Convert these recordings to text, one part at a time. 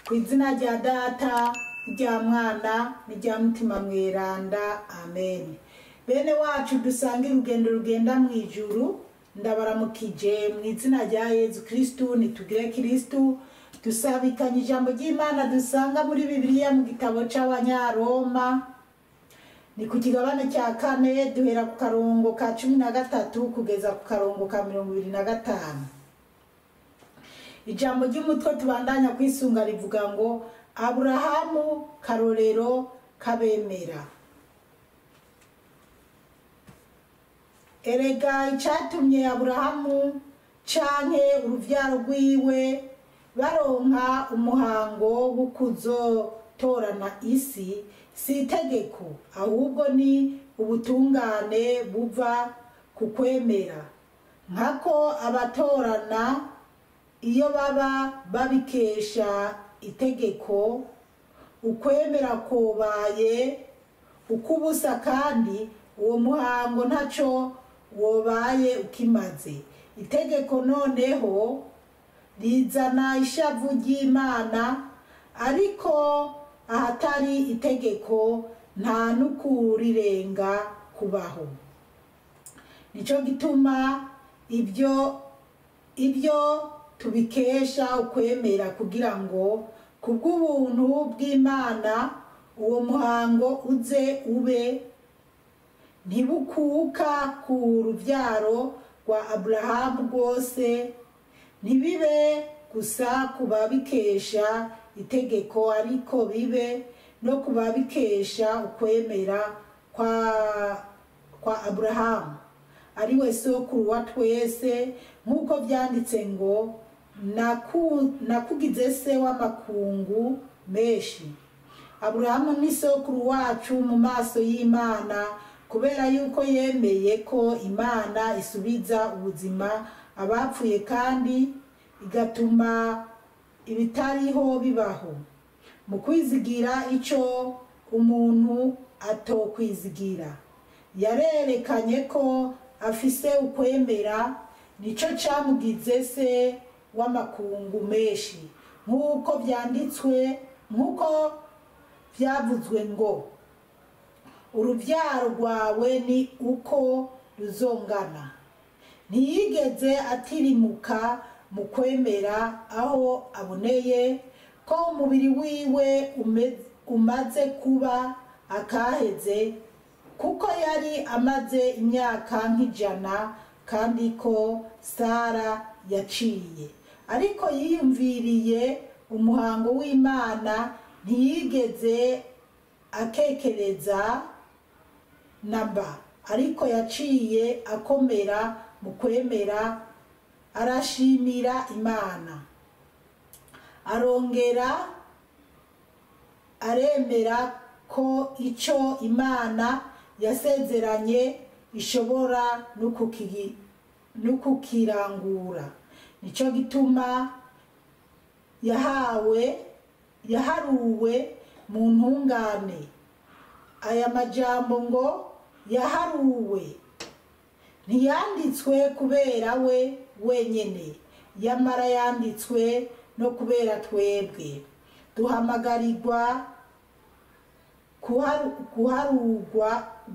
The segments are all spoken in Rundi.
Kw'izina rya Data, rya Mwana, n'irya Mutima Mweranda. Amen. Bene wacu dusangira urugendo rugenda mw'ijuru, ndabaramukije mw'izina rya Yezu Kristu. Nitugire Kristu, dusabikanye ijambo ry'Imana dusanga muri Bibliya mu gitabo c'Abanyaroma, ni ku kigabane cya 4 duhera ku karongo ka 13 kugeza ku karongo ka 25. Ijambo ry'umutwe tubandanya kwisunga rivuga ngo Aburahamu karorero kabemera. Erega icatumye Aburahamu canke uruvyaro rwiwe baronka umuhango wo kuzotorana isi si itegeko, ahubwo ni ubutungane buva ku kwemera. Nkako abatorana iyo baba babikesha itegeko, ukwemera kobaye ukubusa, kandi uwo muhango ntaco wobaye ukimaze. Itegeko noneho rizana ishavu ry'Imana, ariko ahatari itegeko nta n'ukurirenga kubaho. Nico gituma ibyo tubikesha ukwemera, kugira ngo kubw'ubuntu bw'Imana uwo muhango uze ube ntibukuka ku ruvyaro rwa Aburahamu rwose, ntibibe gusa kubabikesha itegeko, ariko bibe no kubabikesha ukwemera kwa Aburahamu, ari we sokuru wa twese, nk'uko vyanditse ngo nakugize se w'amakungu menshi. Aburahamu ni sokuru wacu mu maso y'Imana, kubera yuko yemeye ko Imana isubiza ubuzima abapfuye, kandi igatuma ibitariho bibaho. Mu kwizigira ico umuntu atokwizigira, yarerekanye ko afise ukwemera, nico camugize se w'amakungu menshi, nk'uko vyavuzwe ngo uruvyaro rwawe ni uko ruzongana. Ntiyigeze atirimuka mu kwemera, aho aboneye ko umubiri wiwe umaze kuba akaheze, kuko yari amaze imyaka nk'ijana, kandi ko Sara yaciye. Ariko yiyumviriye umuhango w'Imana, ntiyigeze akekereza namba, ariko yaciye akomera mu kwemera, arashimira Imana. Arongera aremera ko ico Imana yasezeranye ishobora n'ukukirangura. Nico gituma yaharuwe mu ntungane. Aya majambo ngo yaharuwe ntiyanditswe kubera we wenyene, yamara yanditswe no kubera twebwe. Duhamagarirwa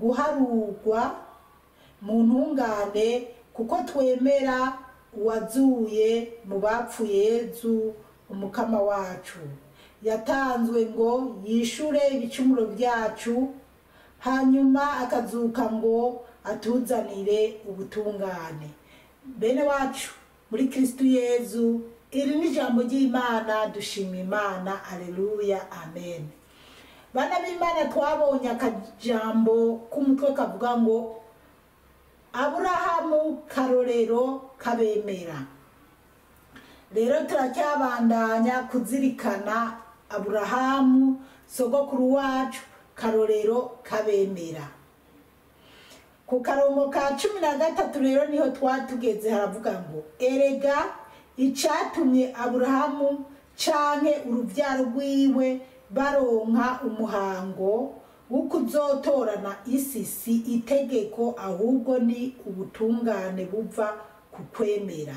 guharurwa mu ntungane, kuko twemera uwazuye mu bapfuye, Yezu umukama wacu. Yatanzwe ngo yishure ibicumuro byacu, hanyuma akazuka ngo atuzanire ubutungane. Bene wacu muri Kristu Yezu, iri ni ijambo ry'Imana. Dushima Imana. Haleluya, amen. Bana b'Imana, twabonye akajambo k'umutwe kavuga ngo Aburahamu karorero kabemera. Rero turacyabandanya kuzirikana Aburahamu sogokuru wacu karorero kabemera. Ku karongo ka 13 rero niho twatugeze, haravuga ngo erega icatumye Aburahamu canke uruvyaro rwiwe baronka umuhango wo kuzotorana isi si itegeko, ahubwo ni ubutungane buva ku kwemera.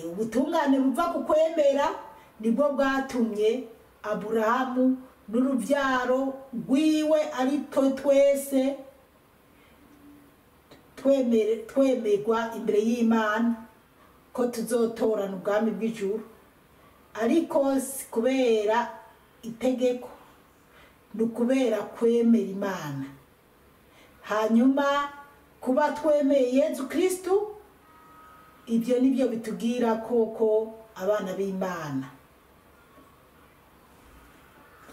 Ubutungane buva ku kwemera nibwo bwatumye Aburahamu n'urubyaro rwiwe ari twese twemerwa imbere y'Imana ko tuzotorana ubwami bw'ijuru, ariko si kubera itegeko, ni ukubera kwemera Imana. Hanyuma kuba twemeye Yezu Kristu, ibyo nibyo bitubwira koko abana b'Imana.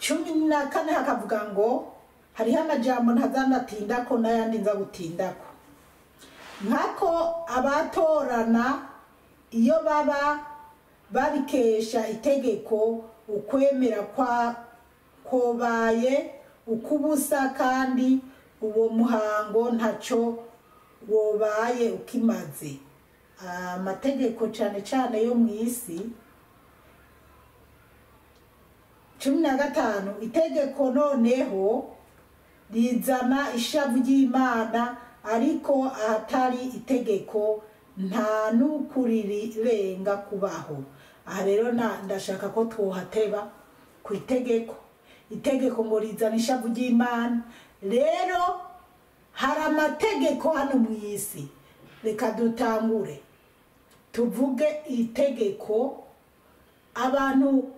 14 hakavuga ngo hariho amajambo ntazanatindako n'ayandi nza gutindako. Nkako abatorana iyo baba babikesha itegeko, ukwemera kobaye ukubusa, kandi uwo muhango ntaco wobaye ukimaze. Amategeko cyane cyane yo mu isi. 15 Itegeko noneho rizana ishavu ry'Imana, ariko ahatari itegeko nta n'ukurirenga kubaho. Aha rero ndashaka ko twohateba ku itegeko. Itegeko ngo rizana ishavu ry'Imana. Rero hari amategeko hano mu isi. Reka dutangure tuvuge itegeko. Abantu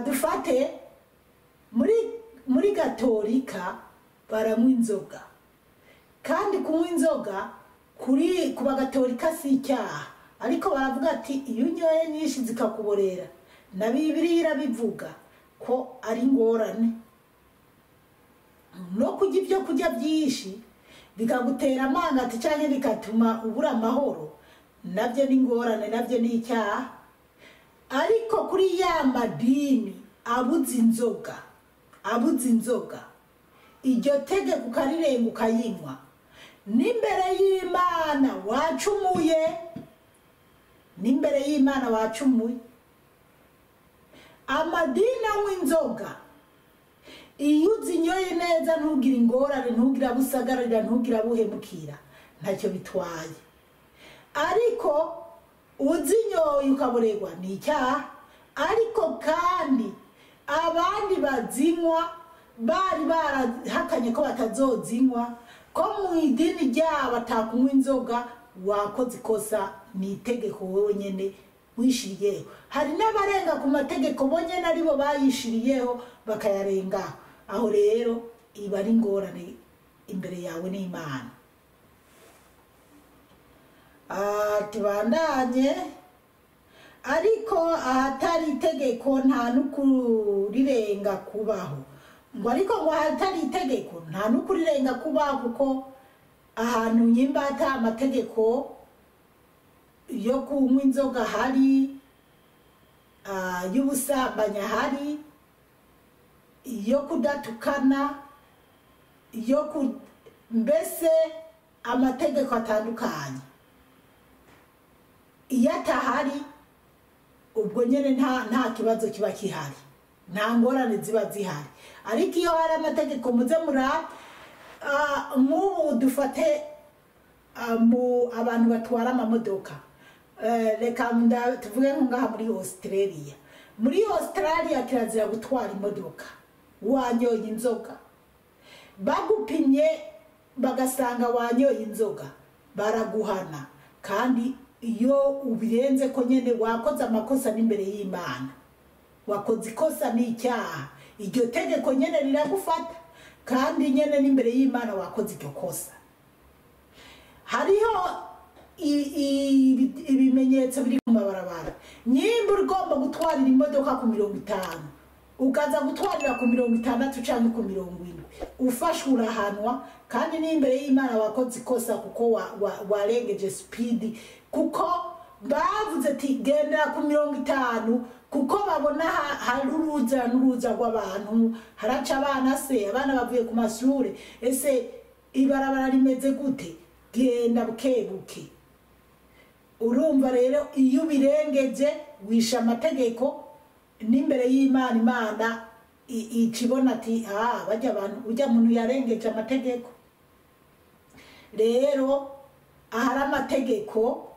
dufate muri Gatolika baranywa inzoga, kandi kunywa inzoga ku Bagatolika si icyaha, ariko baravuga ati iyo unyoye nyinshi zikakuborera, na Bibiliya irabivuga ko ari ingorane. No kurya ibyo kurya byinshi bikagutera amangati cyangwa bikatuma ubura amahoro, nabyo ni ingorane, nabyo ni icyaha. Ariko kuri ya madini abuze inzoga, iryo tegeko ukarirenga ukayinywa, n'imbere y'Imana wacumuye. Amadini anywa inzoga, iyo uzinyoye neza ntugire ingorane, ntugire abusagarira, ntugire abuhemukira, ntacyo bitwaye. Ariko uzinyoye ukaborerwa ni icyaha. Ariko kandi abandi bazinywa bari barahakanye ko batazozinywa, ko mu idini ryabo atakunywa inzoga, wakoze ikosa, ni itegeko wowe nyene wishiriyeho. Hari n'abarenga ku mategeko bonyene aribo bayishiriyeho bakayarenga. Aho rero iba ari ingorane imbere yawe n'Imana. Tubandanye. Ariko ahatari itegeko nta n'ukurirenga kubaho. Ngo ariko ngo ahatari itegeko nta n'ukurirenga kubaho, kuko ahantu nyimbata amategeko yo kunywa inzoga hari, y'ubusambanyi hari, yo kudatukana, mbese amategeko atandukanye. Iyo atahari, ubwo nyene nta kibazo kiba kihari, nta ngorane ziba zihari. Ariko iyo hari amategeko muze nk'ubu dufate abantu batwara amamodoka, reka tuvuge ngaha muri Australia. Muri Australia kirazira gutwara imodoka wanyoye inzoga. Bagupimye bagasanga wanyoye inzoga, baraguhana. Kandi iyo ubirenze ko nyene wakoze amakosa n'imbere y'Imana, wakoze ikosa n'icyaha, iryo tegeko nyene riragufata, kandi nyene n'imbere y'Imana wakoze iryo kosa. Hariho ibimenyetso biri ku mabarabara. Nyimba ugomba gutwarira imodoka ku 50, ukaza gutwarira ku 60 cyangwa ku 70, ufashwe urahanwa, kandi n'imbere y'Imana wakoze ikosa kuko warengeje speed, kuko bavuze ati gendera ku 50, kuko babona hari uruza rw'abantu, haraca abana se, abana bavuye ku mashure, ese ibarabara rimeze gute, genda bukebuke. Urumva rero iyo birengeje wisha amategeko, n'imbere y'Imana, Imana ikibona ati bajya abantu, ujya muntu yarengeje amategeko. Rero ahari amategeko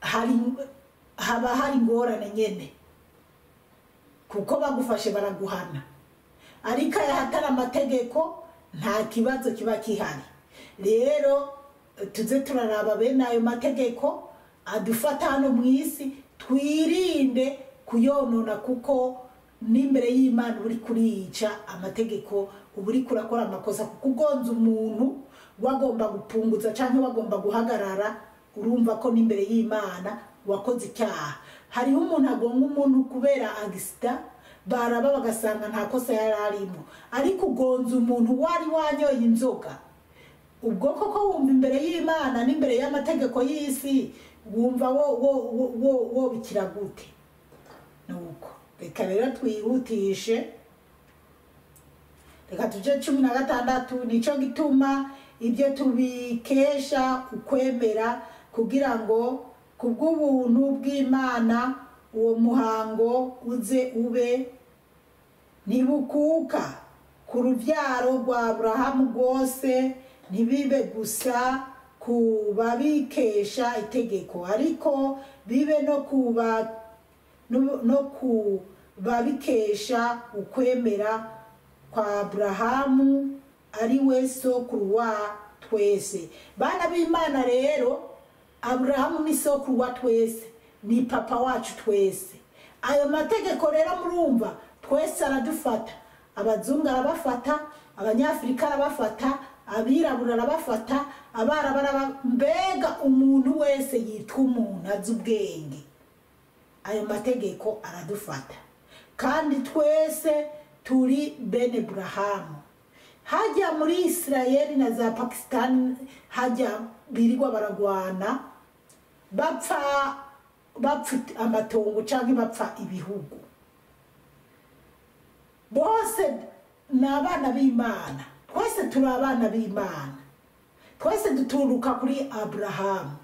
haba hari ingorane nyene kuko bagufashe baraguhana. Ariko ahatari amategeko nta kibazo kiba kihari. Rero tuze turaraba bene ayo mategeko adufata hano mu isi, twirinde kuyonona kuko n'imbere y'Imana uri kuriyica amategeko, uburi kurakora amakosa kuko ugonze umuntu wagomba gupunguza canke wagomba guhagarara, urumva ko n'imbere y'Imana wakoze icyaha. Hariho umuntu agonga umuntu kubera accident, baraba bagasanga nta kosa yari arimo, ariko ugonze umuntu wari wanyoye inzoga, ubwo koko wumva imbere y'Imana n'imbere y'amategeko y'isi wumva wo bikira gute? Nuko reka rero twihutishe, reka tuje 16. Nico gituma ibyo tubikesha ukwemera, kugira ngo kubw'ubuntu bw'Imana uwo muhango uze ube ntibukuka ku rubyaro rwa Aburahamu rwose, ntibibe gusa ku babikesha itegeko, ariko bibe no ku babikesha ukwemera kwa Aburahamu, ari we sokuru wa twese. Bana b'Imana rero, Aburahamu ni sokuru wa twese, ni papa wacu twese. Ayo mategeko rero murumva twese aradufata, abazungu arabafata, abanyafrika arabafata, abirabura arabafata, abarabara, mbega umuntu wese yitwa umuntu azi ubwenge, ayo mategeko aradufata. Kandi twese turi bene Aburahamu. Hajya muri Israeli na za Pakistan, hajya birirwa baragwana, bapfa amatongo canke bapfa ibihugu, bose n'abana b'Imana. Twese turi abana b'Imana, twese duturuka kuri Aburahamu.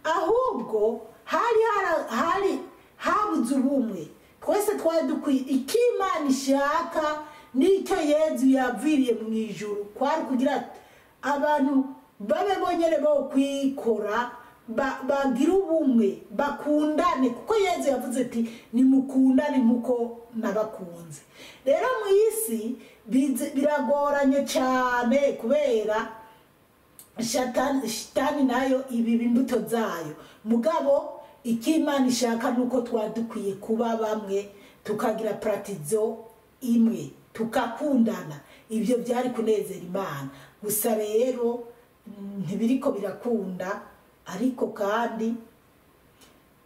Ahubwo hari habuze ubumwe. Twese twari dukwiye icyo Imana ishaka n'icyo Yezu yaviriye mu ijuru, kwari kugira abantu babe bonyene bo kwikora, bagira ubumwe, bakundane, kuko Yezu yavuze ati nimukundane nkuko nabakunze. Rero mu isi biragoranye cyane kubera shitani nayo ibiba imbuto zayo. Mugabo icyo Imana ishaka nuko twadukwiye kuba bamwe, tukagira pratizo imwe, tukakundana. Ibyo byari kunezera Imana. Gusa rero ntibiriko birakunda, ariko kandi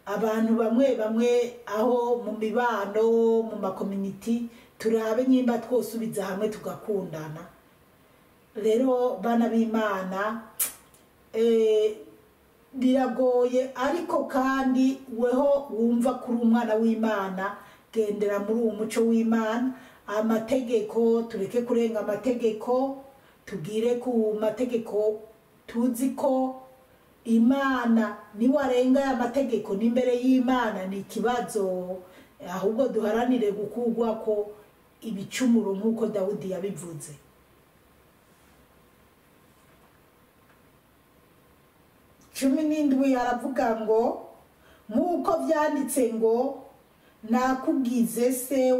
abantu bamwe aho mu mibano, mu makommunity, turabe nyimba twosubiza hamwe tugakundana. Rero bana b'Imana, biragoye, ariko kandi weho wumva kuri umwana w'Imana, gendera muri uwo muco w'Imana. Amategeko tureke kurenga amategeko, tugire ku mategeko tuzi ko Imana niwarenga ya mategeko n'imbere y'Imana ni ikibazo, ahubwo duharanire gukugwa ko ibicumuro nk'uko Dawudi yabivuze. Cumi n'indwi aravuga ngo, nk'uko byanditse ngo, nakugize se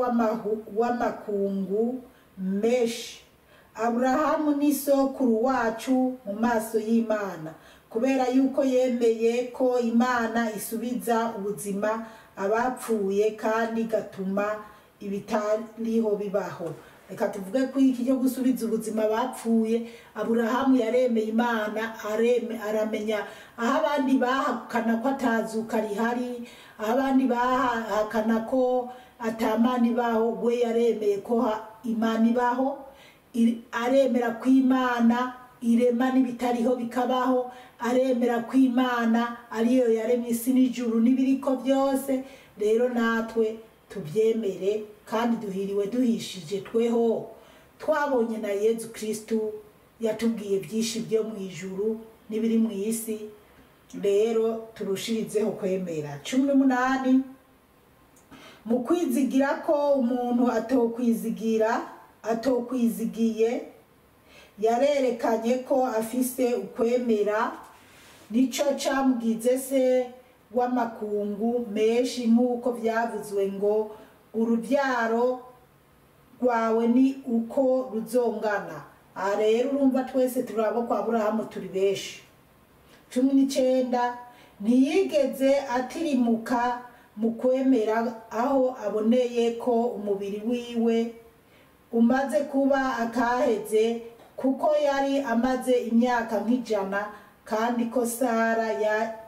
w'amakungu menshi. Aburahamu ni sokuru wacu mu maso y'Imana, kubera yuko yemeye ko Imana isubiza ubuzima abapfuye kandi gatuma ibitariho bibaho. Reka tuvuge ko iki cyo gusubiza ubuzima abapfuye, Aburahamu yaremeye Imana, aramenya aho abandi bahakana ko atazuka rihari, aho abandi bahakana ko atamani baho, we yaremeye ko Imana ibaho. Aremera ko Imana irema n'ibitariho bikabaho, aremera ko Imana ariyo yaremye isi n'ijuru n'ibiriko byose. Rero natwe tubyemere, kandi duhiriwe duhishije tweho twabonye na Yezu Kristu yatubwiye byinshi byo mu ijuru n'ibiri mu isi. Rero turushirizeho kwemera. 18, mu kwizigira ko umuntu atokwizigiye yarerekanye ko afise ukwemera, nico camugize se w'amakungu menshi nk'uko byavuzwe ngo urubyaro rwawe ni uko ruzongana. Aha rero urumva twese turi abo kwa Aburahamu, turi benshi. 19 ntiyigeze atirimuka mu kwemera aho aboneye ko umubiri wiwe umaze kuba akaheze, kuko yari amaze imyaka nk'ijana kandi ko Sara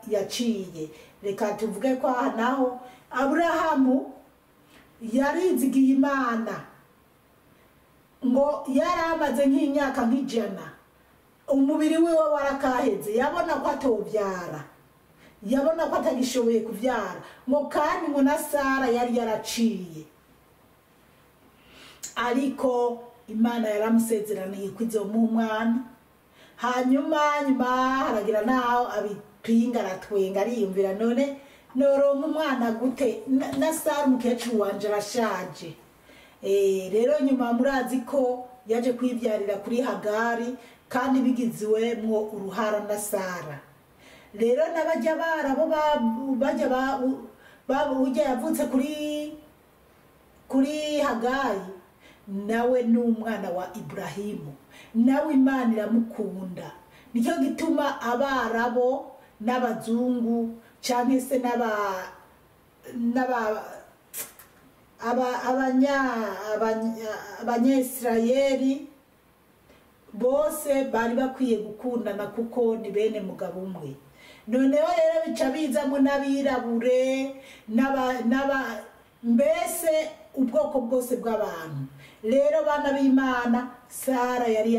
yaciye. Reka tuvuge ko aha naho Aburahamu yarizigiye Imana ngo yari amaze nk'imyaka nk'ijana, umubiri wiwe warakaheze, yabona ko atobyara, yabona ko atagishoboye kubyara, ngo kandi ngo na Sara yari yaraciye. Ariko Imana yaramusezeraniye ko izomuha umwana. Hanyuma haragira naho abipinga, aratwenga, ariyumvira none noronka umwana gute, na Sara umukecuru wanje arashaje. Rero nyuma murazi ko yaje kwibyarira kuri Hagari, kandi bigiziwemwo uruhara na Sara. Rero n'abajya barabo ujya yavutse kuri Hagari, nawe ni umwana wa Ibrahimu, nawe Imana iramukunda. Nicyo gituma abarabo n'abazungu cyangwa se abanyesirayeli bose bari bakwiye gukundana, kuko ni bene mugabo umwe. Noneho rero bica bizamo n'abirabure mbese ubwoko bwose bw'abantu. Rero bana b'Imana, Sara yari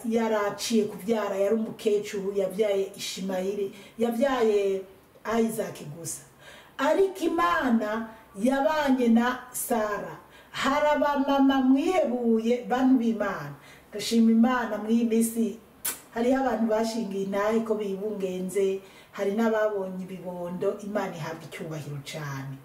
yaraciye kubyara, yari umukecuru, yabyaye Ishimayeli, yabyaye Isaac gusa. Ariko Imana yabanye na Sara. Hari abamama mwihebuye bantu b'Imana, ndashima Imana mw'iyi minsi hariho abantu bashingiye inahe ko bibungenze, hari n'ababonye ibibondo. Imana ihabwa icyubahiro cyane.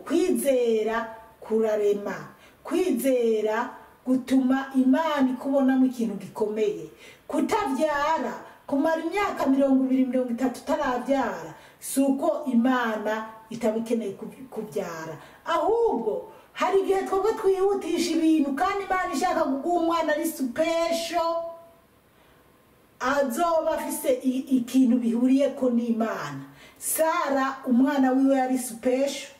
Kwizera kurarema, kwizera gutuma Imana ikubonamo ikintu gikomeye. Kutabyara, kumara imyaka 20-30 utarabyara, si uko Imana itabikeneye kubyara, ahubwo hari igihe twebwe twihutisha ibintu, kandi Imana ishaka kuguha umwana ari special, azoba afise ikintu bihuriye ko n'Imana. Sara umwana wiwe yari special.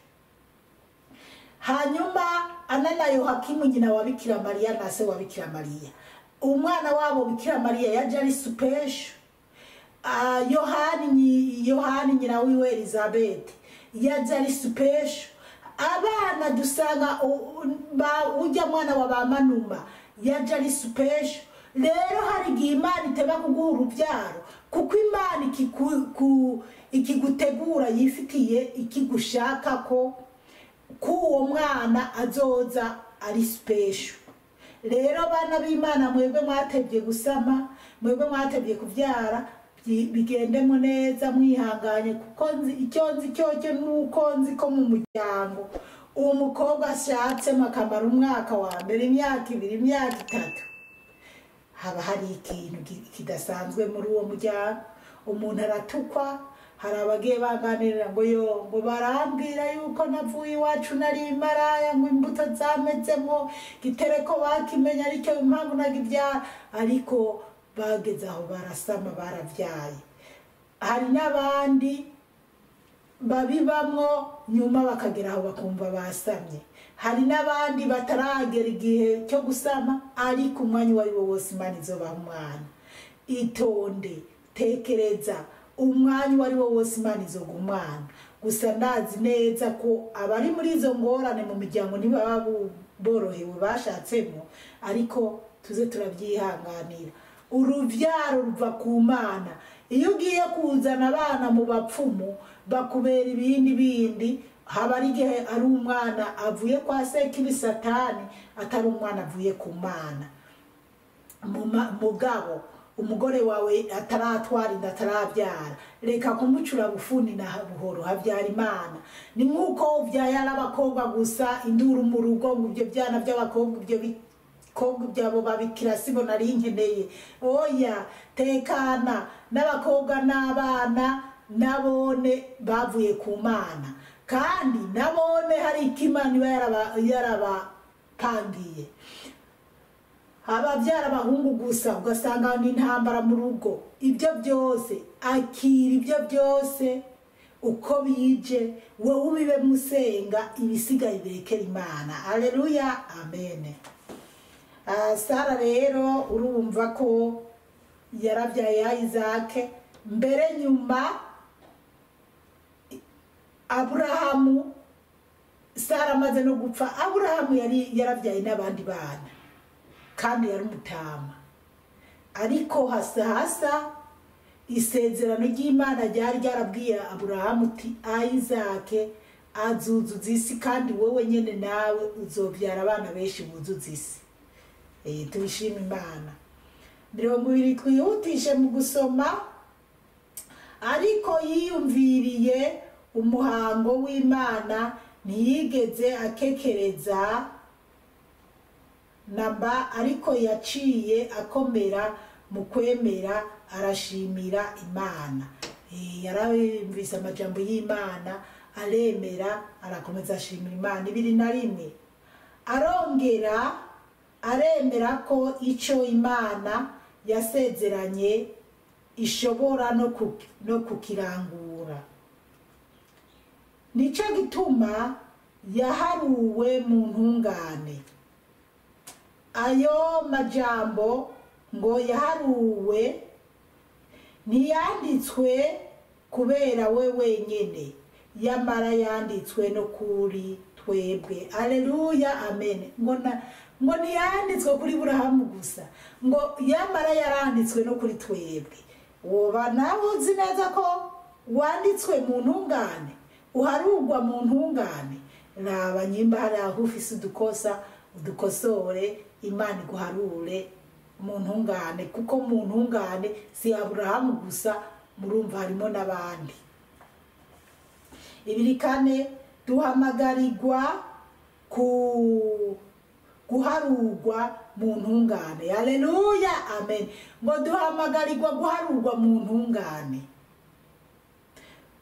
Hanyuma Anana Yohakimu nyina wa Bikira Mariya na se wa Bikira Mariya, umwana wabo Bikira Mariya yaje ari special. Yohani nyina wiwe Elizabeth yaje ari special. Abana dusanga ujya mwana wa Bamanuma yaje ari special. Rero hari igihe Imana iteba kuguha urubyaro, kuko Imana ikigutegura, yifitiye ikigushaka ko uwo mwana azoza ari special. Rero bana b'Imana, mwebwe mwatebye gusama, mwebwe mwatebye kubyara, bigendemo neza mwihanganye, kuko icyo nzi cyo nuko nzi ko mu muryango uwo mukobwa ashatse makamara umwaka wa mbere, imyaka 2, imyaka 3, haba hari ikintu kidasanzwe muri uwo muryango. Umuntu aratukwa, hari abagiye baganirira ngo barambwira yuko navuye iwacu nari maraya, ngo imbuto zamezemo Itegeko bakimenya aricyo impamvu nagibyara, ariko bageze aho barasama, baravyaye. Hari n'abandi babibamwo nyuma bakagera aho bakumva basamye. Hari n'abandi bataragera igihe cyo gusama, ariko umwanya wari wose Imana izobaha umwana. Itonde, tekereza, umwanya wari wose Imana izoguha umwana. Gusa ndazi neza ko abari muri izo ngorane mu miryango ntibaba borohewe bashatsemo, ariko tuze turabyihanganira. Uruvyaro ruva ku Mana. Iyo ugiye kuzana abana mu bapfumu bakubera ibindi, haba ari igihe ari umwana avuye kwa Sekibi Satani, atari umwana avuye ku Mana. Mugabo umugore wawe ataratwara inda, atarabyara, reka kumucura bufuni na buhoro, habyara Imana. Ni nk'uko ubyara abakobwa gusa, induru mu rugo, ngo ibyo byana by'abakobwa, ibyo bikobwa byabo babikira sibo nari nkeneye. Oya, tekana n'abakobwa n'abana nabone bavuye ku Mana, kandi nabone hari ikimana iba yarabapangiye. Abavyara abahungu gusa ugasanga n'intambara mu rugo. Ibyo byose akira, ibyo byose uko bije, wowe ubibe musenga, ibisigaye birekera Imana. Haleluya, amen. Sara rero urumva ko yaravyaye Isake, mbere nyuma Aburahamu, Sara amaze no gupfa, Aburahamu yaravyaye n'abandi bana kandi yari umutama. Ariko hasa isezerano ry'Imana ryari ryarabwiye Aburahamu uti Isake azuzuza isi, kandi wowe nyene nawe uzovyara abana benshi buzuza isi. Tubishima Imana. 20 twihutishe mu gusoma. Ariko yiyumviriye umuhango w'Imana, ntiyigeze akekereza namba, ariko yaciye akomera mu kwemera, arashimira Imana. Yarabimvise amajambo y'Imana, aremera, arakomeza ashimira Imana. 21 arongera aremera ko ico Imana yasezeranye ishobora no kukirangura. Nico gituma yaharuwe mu ntungane. Ayo majambo ngo yaharuwe ntiyanditswe kubera we wenyene, yamara yanditswe no kuri twebwe. Haleluya, amen. Ngo ntiyanditswe kuri Aburahamu gusa, ngo yamara yaranditswe no kuri twebwe. Woba nawe uzi neza ko wanditswe mu ntungane, uharugwa mu ntungane. Raba nyimba hari aho ufise udukosa, udukosore, Imana iguharure mu ntungane, kuko mu ntungane si Aburahamu gusa, murumva harimo n'abandi. 24 duhamagarirwa guharurwa mu ntungane. Haleluya, amen. Ngo duhamagarirwa guharurwa mu ntungane,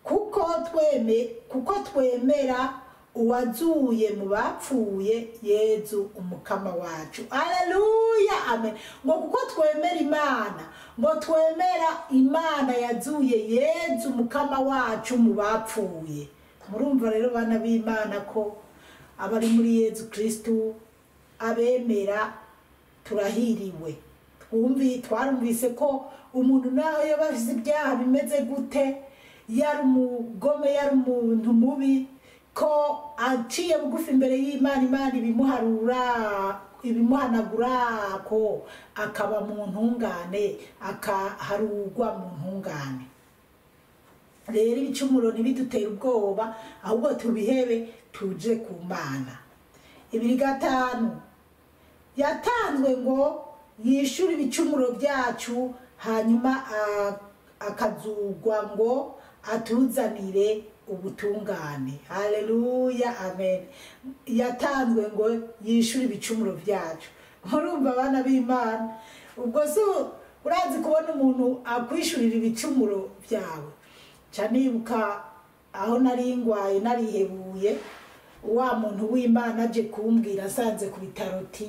kuko twemera uwazuye mu bapfuye, Yezu umukama wacu. Haleluya, amen. Ngo kuko twemera Imana, ngo twemera Imana yazuye Yezu umukama wacu mu bapfuye. Murumva rero bana b'Imana ko abari muri Yezu Kristo, abemera turahiriwe. Twarumvise ko umuntu naho yabafise ibyaha bimeze gute, yari umugome, yari umuntu mubi, ko aciye bugufi imbere y'Imana, Imana ibimuhanagura ko akaba mu ntungane, akaharugwa mu ntungane. Rero ibicumuro ntibiduteye ubwoba, ahubwo tubihebe, tuje ku Mana. 25 yatanzwe ngo yishure ibicumuro byacu, hanyuma akazugwa ngo atuzanire ubutungane. Haleluya, amen. Yatanzwe ngo yishure ibicumuro byacu. Murumva abana b'Imana, ubwo so urazi kubona umuntu akwishurira ibicumuro byawe. Canibuka aho nari ngwaye, narihebuye, wa muntu w'Imana aje kumbwira, asanze ku bitaro ti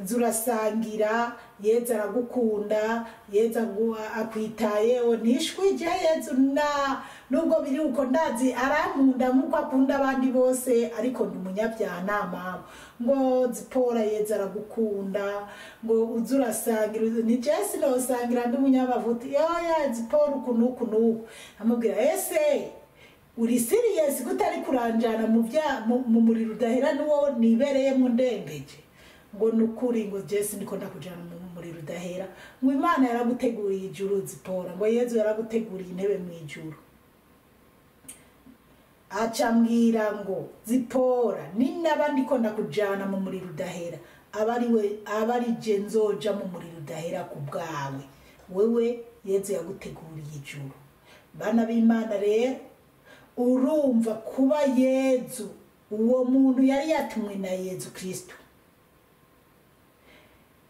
zurasangira, Yezu aragukunda, Yezu akwitayeho. Nishwije Yezu nubwo biri uko ndazi arankunda nkuko akunda abandi bose, ariko ndi umunyabyaha nta mpamvu. Ngo zipora Yezu aragukunda, ngo uzurasangira, ni Jesi nosangira ndi umunyamavuta. Yoya zipora uku. Amubwira ese uri serious gutari kuranjana mu muriro udahera niwo nibereye mu ndembeje? Ngo nukuri, ngo Jesi niko ndakujana mu muriro udahera. Ngo Imana yaraguteguriye ijuru zipora, ngo Yezu yaraguteguriye intebe mu ijuru. Acambwira ngo zipora, ninaba ndiko ndakujana mu muriro udahera, abari je nzoja mu muriro udahera ku bwawe. Wewe Yezu yaguteguriye ijuru. Bana b'Imana rero, urumva kuba Yezu, uwo muntu yari yatumwe na Yezu Kristo.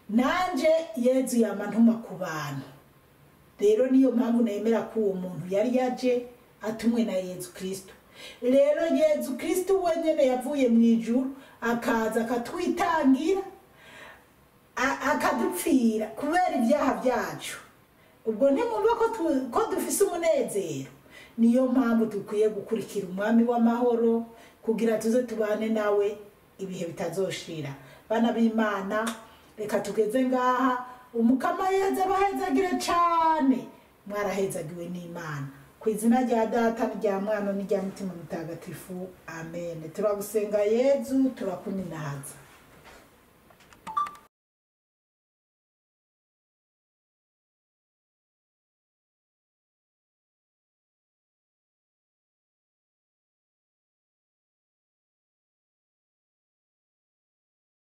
Nanje Yezu yamantuma ku bantu. rero niyo mpamvu nemera ko uwo muntu yari yaje atumwe na Yezu Kristo. Rero Yezu Kristo wenyene yavuye mu ijuru akaza akatwitangira akadupfira kubera ibyaha byacu. Ubwo ntimwumva ko dufise umunezero. Niyo mpamvu dukwiye gukurikira umwami w'amahoro kugira tuze tubane nawe ibihe bitazoshira. Bana b'Imana, reka tugeze ngaha. Umukama yeze bahezagire cyane, mwarahezagiwe n'Imana. Ku izina rya Data n'irya Mwana n'irya Mutima Mutagatifu, amen. Turagusenga Yezu, turakuninahaza.